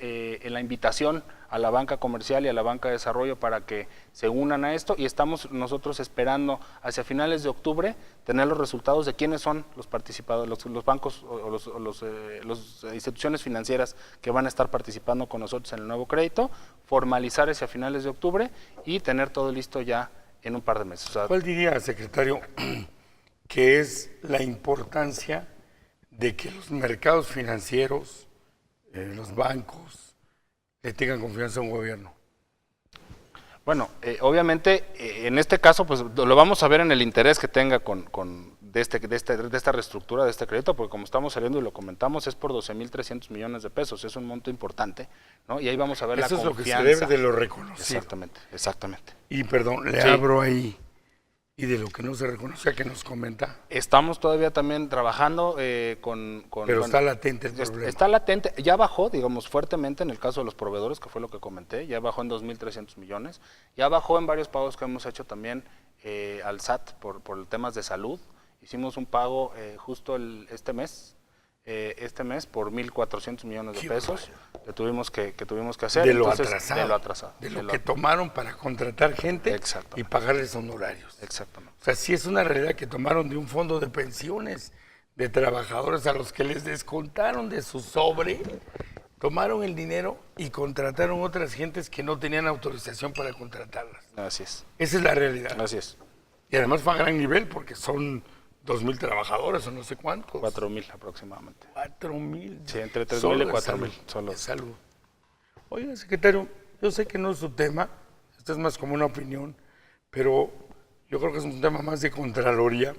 la invitación a la banca comercial y a la banca de desarrollo para que se unan a esto y estamos nosotros esperando hacia finales de octubre tener los resultados de quiénes son los participadores, los bancos o las instituciones financieras que van a estar participando con nosotros en el nuevo crédito, formalizar hacia finales de octubre y tener todo listo ya en un par de meses. O sea, ¿cuál diría, secretario, que es la importancia de que los mercados financieros, los bancos, le tengan confianza a un gobierno? Bueno, obviamente, en este caso, pues lo vamos a ver en el interés que tenga de esta reestructura, de este crédito, porque como estamos saliendo y lo comentamos, es por 12,300 millones de pesos, es un monto importante, ¿no? Y ahí vamos a ver Eso la es confianza. lo que se debe de lo reconocido. Exactamente, exactamente. Y perdón, le Sí. abro ahí. Y de lo que no se reconoce, que nos comenta. Estamos todavía también trabajando Pero está latente el problema. Está latente, ya bajó, digamos, fuertemente en el caso de los proveedores, que fue lo que comenté, ya bajó en 2,300 millones, ya bajó en varios pagos que hemos hecho también al SAT por temas de salud. Hicimos un pago justo este mes por 1,400 millones de Qué pesos que tuvimos que hacer. De lo Entonces, atrasado. de lo atrasado. De lo que tomaron para contratar gente Exactamente. y pagarles honorarios. Exactamente. O sea, sí es una realidad que tomaron de un fondo de pensiones de trabajadores a los que les descontaron de su sobre, tomaron el dinero y contrataron otras gentes que no tenían autorización para contratarlas. Así es. Esa es la realidad. Así es. Y además fue a gran nivel porque son 2,000 trabajadores o no sé cuántos. 4,000 aproximadamente. 4,000. Sí, entre 3,000 Solo y de 4,000. salud, Solo. de salud. Oiga, secretario, yo sé que no es su tema, esto es más como una opinión, pero yo creo que es un tema más de Contraloría.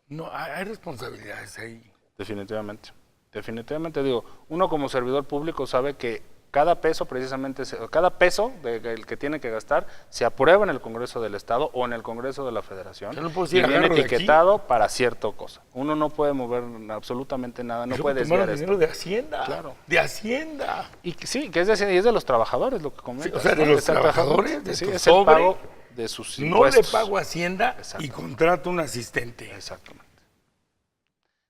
No, hay responsabilidades ahí. Definitivamente. Definitivamente, digo, uno como servidor público sabe que cada peso precisamente, cada peso el que tiene que gastar se aprueba en el Congreso del Estado o en el Congreso de la Federación Yo no puedo y decir, viene agarro de aquí. etiquetado para cierta cosa. Uno no puede mover absolutamente nada, no Y luego puede tomaron desviar dinero esto. de Hacienda. Claro. De Hacienda. Y sí, que es de los trabajadores lo que comentas. Sí, o sea, de ¿no? los Exacto, trabajadores, de sí, tu es el sobre, pago de sus No impuestos. le pago a Hacienda y Exacto. contrato un asistente. Exactamente.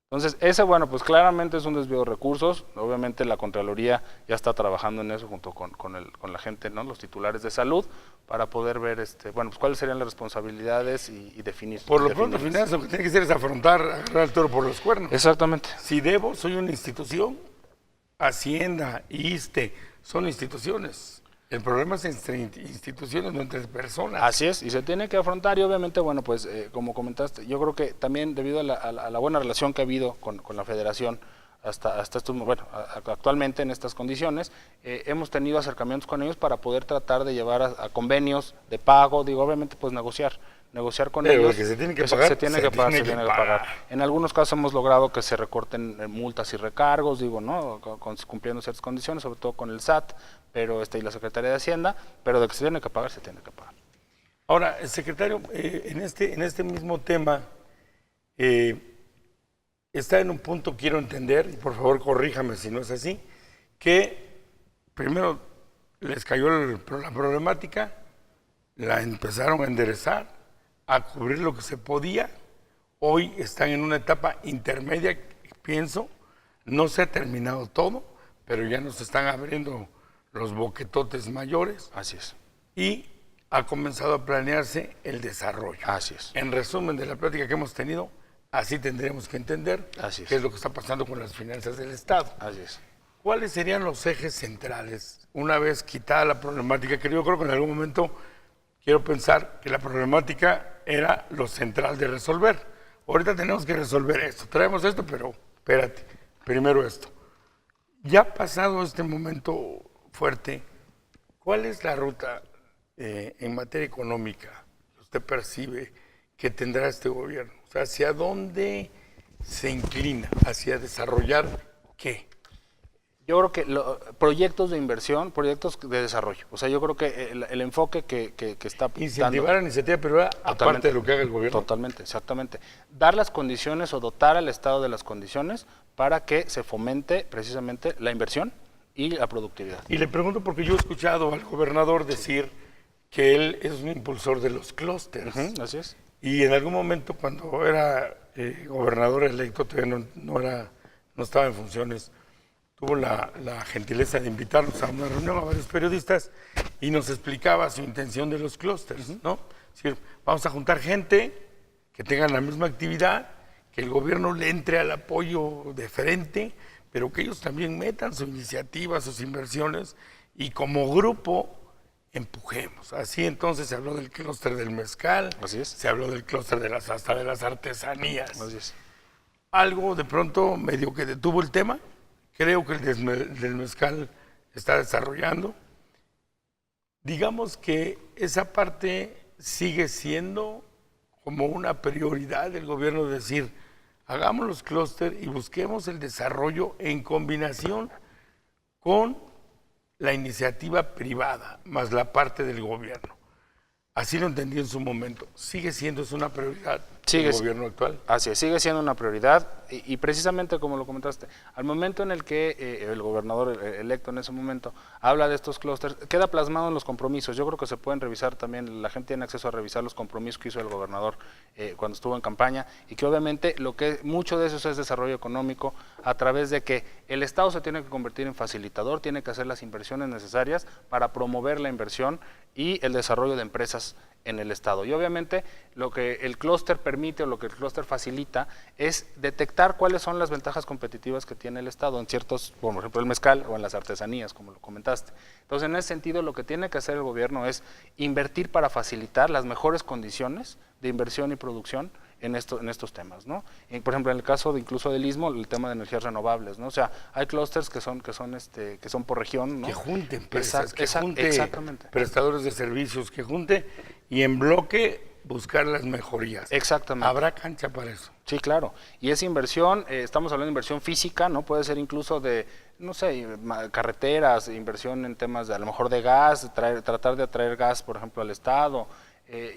Entonces, ese, bueno, pues claramente es un desvío de recursos. Obviamente la Contraloría ya está trabajando en eso junto con la gente, ¿no? Los titulares de salud, para poder ver, bueno, pues cuáles serían las responsabilidades y definir. Por lo pronto, definirlas. finanzas, lo que tiene que hacer es agarrar el toro por los cuernos. Exactamente. Si debo, soy una institución. Hacienda, ISSSTE, son instituciones. El problema es entre instituciones, no entre personas. Así es, y se tiene que afrontar y obviamente, bueno, pues como comentaste, yo creo que también debido a la buena relación que ha habido con la federación hasta estos, bueno, actualmente en estas condiciones, hemos tenido acercamientos con ellos para poder tratar de llevar a convenios de pago, digo, obviamente pues negociar con Pero ellos. que se tiene que Eso pagar, se tiene que pagar. En algunos casos hemos logrado que se recorten multas y recargos, digo, ¿no? Cumpliendo ciertas condiciones, sobre todo con el SAT, pero y la Secretaría de Hacienda, pero de que se tiene que pagar, se tiene que pagar. Ahora, secretario, en este mismo tema, está en un punto, quiero entender, y por favor corríjame si no es así, que primero les cayó la problemática, la empezaron a enderezar, a cubrir lo que se podía. Hoy están en una etapa intermedia, pienso, no se ha terminado todo, pero ya nos están abriendo los boquetotes mayores Así es. y ha comenzado a planearse el desarrollo. Así es. En resumen de la plática que hemos tenido, así tendríamos que entender Así es. qué es lo que está pasando con las finanzas del Estado. Así es. ¿Cuáles serían los ejes centrales una vez quitada la problemática? Que yo creo que en algún momento quiero pensar que la problemática era lo central de resolver. Ahorita tenemos que resolver esto. Traemos esto, pero espérate, primero esto. Ya pasado este momento fuerte, ¿cuál es la ruta en materia económica que usted percibe que tendrá este gobierno? O sea, ¿hacia dónde se inclina? ¿Hacia desarrollar qué? Yo creo que proyectos de inversión, proyectos de desarrollo. O sea, yo creo que el enfoque que está Incentivar la iniciativa privada aparte de lo que haga el gobierno. Totalmente, exactamente. Dar las condiciones o dotar al Estado de las condiciones para que se fomente precisamente la inversión y la productividad. Y le pregunto porque yo he escuchado al gobernador decir que él es un impulsor de los clústeres. Así es. Y en algún momento cuando era gobernador electo, todavía no estaba en funciones, tuvo la gentileza de invitarnos a una reunión a varios periodistas y nos explicaba su intención de los clústeres, ¿no? Es decir, vamos a juntar gente que tenga la misma actividad, que el gobierno le entre al apoyo de frente, pero que ellos también metan su iniciativa, sus inversiones y como grupo empujemos. Así entonces se habló del clúster del mezcal, Así es. se habló del clúster hasta de las artesanías. Así es. Algo de pronto medio que detuvo el tema. Creo que el del mezcal está desarrollando. digamos que esa parte sigue siendo como una prioridad del gobierno, decir, hagamos los clústeres y busquemos el desarrollo en combinación con la iniciativa privada, más la parte del gobierno. Así lo entendí en su momento. ¿Sigue siendo eso una prioridad del gobierno actual? Así es, sigue siendo una prioridad y precisamente como lo comentaste, al momento en el que el gobernador electo en ese momento habla de estos clústeres, queda plasmado en los compromisos. Yo creo que se pueden revisar también, la gente tiene acceso a revisar los compromisos que hizo el gobernador cuando estuvo en campaña y que obviamente mucho de eso es desarrollo económico a través de que el Estado se tiene que convertir en facilitador, tiene que hacer las inversiones necesarias para promover la inversión y el desarrollo de empresas en el Estado. Y obviamente lo que el clúster permite o lo que el clúster facilita es detectar cuáles son las ventajas competitivas que tiene el Estado en ciertos, por ejemplo el mezcal o en las artesanías, como lo comentaste. Entonces, en ese sentido, lo que tiene que hacer el gobierno es invertir para facilitar las mejores condiciones de inversión y producción en estos temas, ¿no? Por ejemplo, en el caso de incluso del Istmo, el tema de energías renovables, ¿no? O sea, hay clústeres que son por región, ¿no? Que junten empresas, exactamente. Prestadores de servicios, que junte y en bloque buscar las mejorías. Exactamente. ¿Habrá cancha para eso? Sí, claro. Y esa inversión, estamos hablando de inversión física, ¿no? Puede ser incluso de, no sé, carreteras, inversión en temas de a lo mejor de gas, tratar de atraer gas, por ejemplo, al Estado.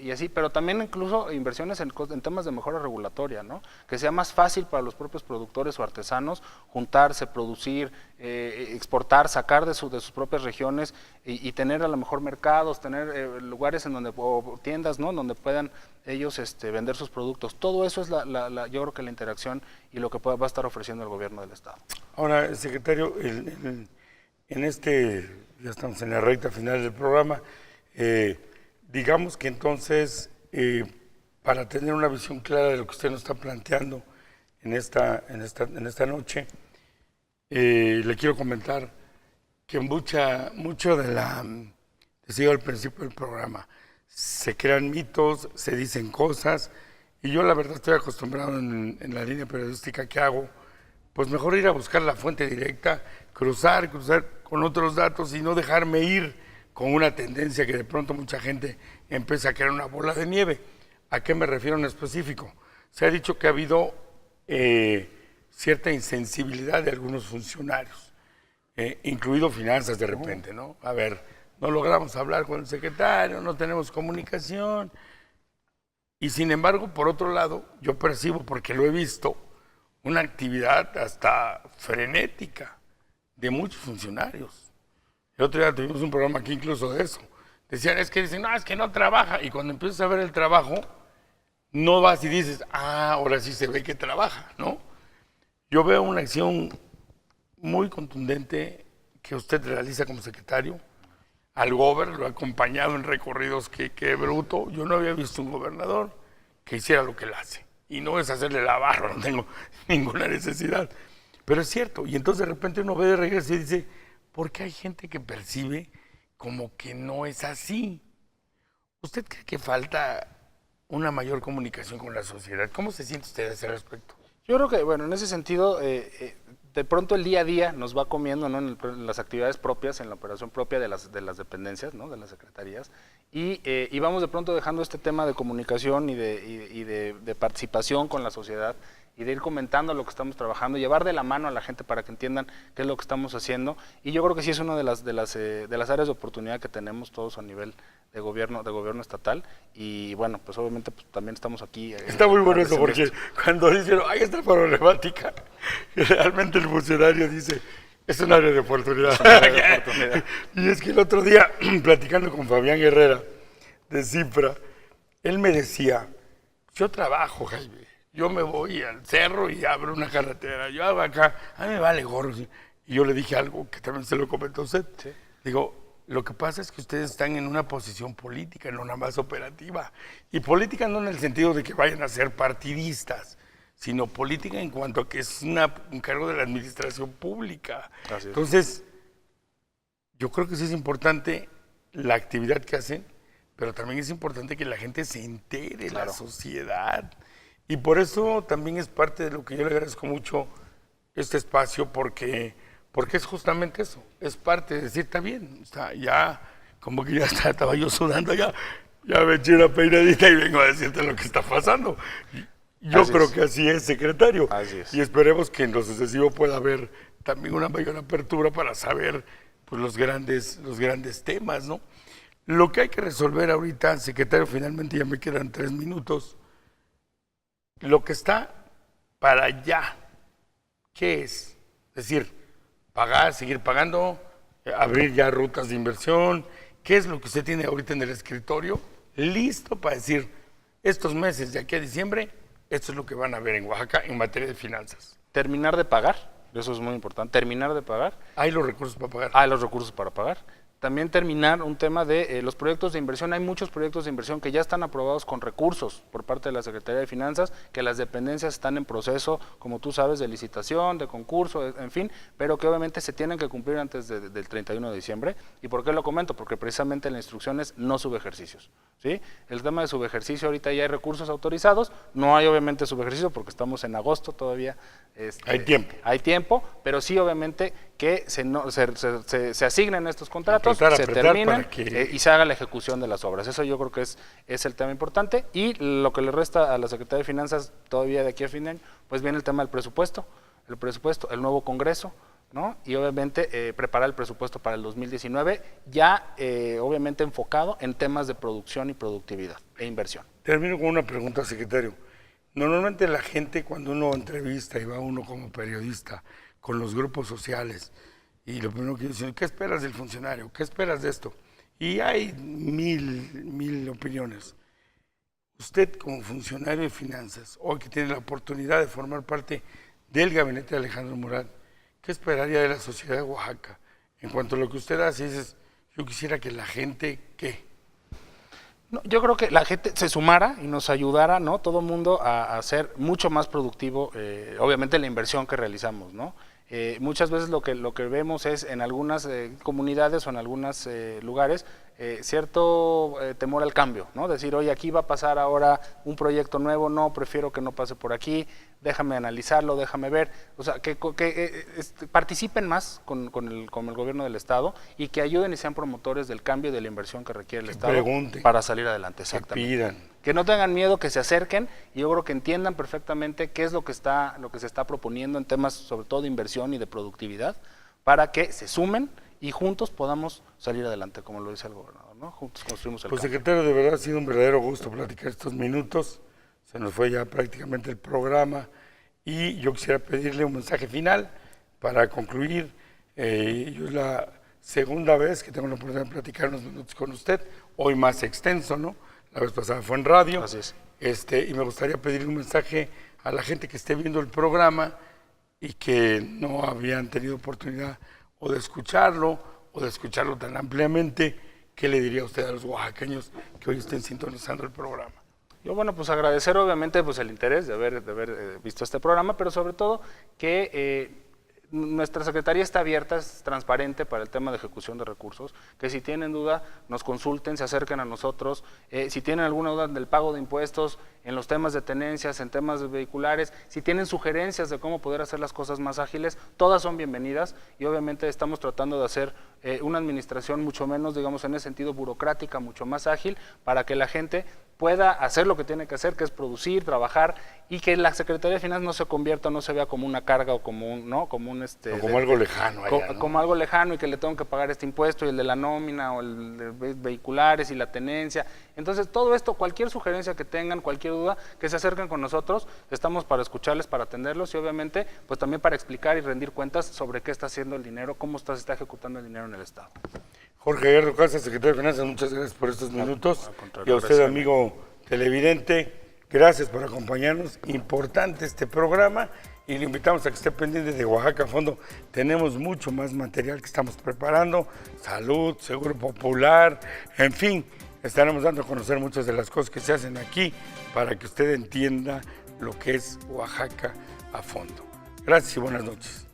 Y así, pero también incluso inversiones en temas de mejora regulatoria, ¿no? Que sea más fácil para los propios productores o artesanos juntarse, producir, exportar, sacar de sus propias regiones y tener a lo mejor mercados, tener lugares en donde, o tiendas, ¿no? Donde puedan ellos vender sus productos. Todo eso es yo creo que la interacción y lo que va a estar ofreciendo el gobierno del Estado. Ahora, secretario, en ya estamos en la recta final del programa, digamos que entonces, para tener una visión clara de lo que usted nos está planteando en esta noche, le quiero comentar que mucho decía al principio del programa, se crean mitos, se dicen cosas, y yo la verdad estoy acostumbrado en la línea periodística que hago, pues mejor ir a buscar la fuente directa, cruzar con otros datos y no dejarme ir con una tendencia que de pronto mucha gente empieza a crear una bola de nieve. ¿A qué me refiero en específico? Se ha dicho que ha habido cierta insensibilidad de algunos funcionarios, incluido finanzas de repente, ¿no? A ver, no logramos hablar con el secretario, no tenemos comunicación. Y sin embargo, por otro lado, yo percibo, porque lo he visto, una actividad hasta frenética de muchos funcionarios. El otro día tuvimos un programa aquí incluso de eso. Dicen, no, es que no trabaja. Y cuando empiezas a ver el trabajo, no vas y dices, ahora sí se ve que trabaja, ¿no? Yo veo una acción muy contundente que usted realiza como secretario. Al gobernador lo ha acompañado en recorridos que bruto. Yo no había visto un gobernador que hiciera lo que él hace. Y no es hacerle la barra, no tengo ninguna necesidad. Pero es cierto. Y entonces de repente uno ve de regreso y dice, ¿por qué hay gente que percibe como que no es así? ¿Usted cree que falta una mayor comunicación con la sociedad? ¿Cómo se siente usted a ese respecto? Yo creo que, bueno, en ese sentido, de pronto el día a día nos va comiendo, ¿no? En las actividades propias, en la operación propia de las dependencias, ¿no? De las secretarías, y vamos de pronto dejando este tema de comunicación y de participación con la sociedad y de ir comentando lo que estamos trabajando, llevar de la mano a la gente para que entiendan qué es lo que estamos haciendo. Y yo creo que sí es una de las áreas de oportunidad que tenemos todos a nivel de gobierno estatal. Y bueno, pues obviamente pues, también estamos aquí. Está muy bueno eso, porque cuando dicen, ahí está la problemática, realmente el funcionario dice, es un área de oportunidad. Y es que el otro día, platicando con Fabián Herrera de Cifra, él me decía, yo trabajo, Jaime. Yo me voy al cerro y abro una carretera, yo hago acá, a mí me vale gorro. ¿Sí? Y yo le dije algo que también se lo comentó usted. Sí. Digo, lo que pasa es que ustedes están en una posición política, no nada más operativa. Y política no en el sentido de que vayan a ser partidistas, sino política en cuanto a que es un cargo de la administración pública. Entonces, yo creo que sí es importante la actividad que hacen, pero también es importante que la gente se entere, la sociedad. Y por eso también es parte de lo que yo le agradezco mucho este espacio, porque es justamente eso, es parte de decir, está bien, ya como que ya estaba yo sudando, ya me eché una peinadita y vengo a decirte lo que está pasando. Yo creo que así es, secretario. Así es. Y esperemos que en lo sucesivo pueda haber también una mayor apertura para saber pues, los grandes temas, ¿no? Lo que hay que resolver ahorita, secretario, finalmente ya me quedan 3 minutos. Lo que está para allá, ¿qué es? Es decir, pagar, seguir pagando, abrir ya rutas de inversión. ¿Qué es lo que usted tiene ahorita en el escritorio listo para decir, estos meses de aquí a diciembre, esto es lo que van a ver en Oaxaca en materia de finanzas? Terminar de pagar, eso es muy importante, terminar de pagar. ¿Hay los recursos para pagar? Hay los recursos para pagar. También terminar un tema de los proyectos de inversión. Hay muchos proyectos de inversión que ya están aprobados con recursos por parte de la Secretaría de Finanzas, que las dependencias están en proceso, como tú sabes, de licitación, de concurso, en fin, pero que obviamente se tienen que cumplir antes del 31 de diciembre. ¿Y por qué lo comento? Porque precisamente la instrucción es no subejercicios, ¿sí? El tema de subejercicio, ahorita ya hay recursos autorizados, no hay obviamente subejercicio porque estamos en agosto todavía. Hay tiempo. Hay tiempo, pero sí obviamente que se asignen estos contratos, se terminen y se haga la ejecución de las obras. Eso yo creo que es el tema importante. Y lo que le resta a la Secretaría de Finanzas todavía de aquí a fin de año, pues viene el tema del presupuesto, el nuevo Congreso, ¿no? Y obviamente preparar el presupuesto para el 2019, ya obviamente enfocado en temas de producción y productividad e inversión. Termino con una pregunta, secretario. Normalmente la gente, cuando uno entrevista y va uno como periodista con los grupos sociales, y lo primero que dicen, ¿qué esperas del funcionario? ¿Qué esperas de esto? Y hay mil opiniones. Usted, como funcionario de finanzas, hoy que tiene la oportunidad de formar parte del gabinete de Alejandro Murat, ¿qué esperaría de la sociedad de Oaxaca? En cuanto a lo que usted hace, dices, yo quisiera que la gente, ¿qué? No, yo creo que la gente se sumara y nos ayudara, ¿no? Todo el mundo a ser mucho más productivo, obviamente la inversión que realizamos, ¿no? Muchas veces lo que vemos es en algunas comunidades o en algunos lugares cierto temor al cambio, ¿no? Decir, oye, aquí va a pasar ahora un proyecto nuevo, no, prefiero que no pase por aquí, déjame analizarlo, déjame ver, o sea, que participen más con el gobierno del Estado y que ayuden y sean promotores del cambio y de la inversión que requiere el Estado para salir adelante, exactamente. Que pidan. Que no tengan miedo, que se acerquen y yo creo que entiendan perfectamente qué es lo que se está proponiendo en temas sobre todo de inversión y de productividad para que se sumen y juntos podamos salir adelante, como lo dice el gobernador, ¿no? Juntos construimos el Pues cambio. secretario, de verdad ha sido un verdadero gusto platicar estos minutos. Se nos fue ya prácticamente el programa y yo quisiera pedirle un mensaje final para concluir. Yo es la segunda vez que tengo la oportunidad de platicar unos minutos con usted, hoy más extenso, ¿no? La vez pasada fue en radio. Así es. Y me gustaría pedirle un mensaje a la gente que esté viendo el programa y que no habían tenido oportunidad o de escucharlo tan ampliamente. ¿Qué le diría usted a los oaxaqueños que hoy estén sintonizando el programa? Yo, bueno, pues agradecer obviamente pues el interés de haber visto este programa, pero sobre todo que nuestra Secretaría está abierta, es transparente para el tema de ejecución de recursos, que si tienen duda nos consulten, se acerquen a nosotros, si tienen alguna duda del pago de impuestos, en los temas de tenencias, en temas vehiculares, si tienen sugerencias de cómo poder hacer las cosas más ágiles, todas son bienvenidas y obviamente estamos tratando de hacer una administración mucho menos, digamos, en ese sentido burocrática, mucho más ágil, para que la gente pueda hacer lo que tiene que hacer, que es producir, trabajar, y que la Secretaría de Finanzas no se convierta, no se vea como una carga o como un, ¿no? Como un como algo lejano allá, ¿no? Como algo lejano y que le tengo que pagar este impuesto y el de la nómina o el de vehiculares y la tenencia. Entonces, todo esto, cualquier sugerencia que tengan, cualquier duda, que se acerquen con nosotros, estamos para escucharles, para atenderlos y obviamente, pues también para explicar y rendir cuentas sobre qué está haciendo el dinero, cómo se está ejecutando el dinero en el Estado. Jorge Guerrero Casas, secretario de Finanzas, muchas gracias por estos minutos. Y a usted, gracias, amigo televidente, gracias por acompañarnos. Importante este programa y le invitamos a que esté pendiente de Oaxaca a Fondo. Tenemos mucho más material que estamos preparando, salud, seguro popular, en fin, estaremos dando a conocer muchas de las cosas que se hacen aquí para que usted entienda lo que es Oaxaca a fondo. Gracias y buenas noches.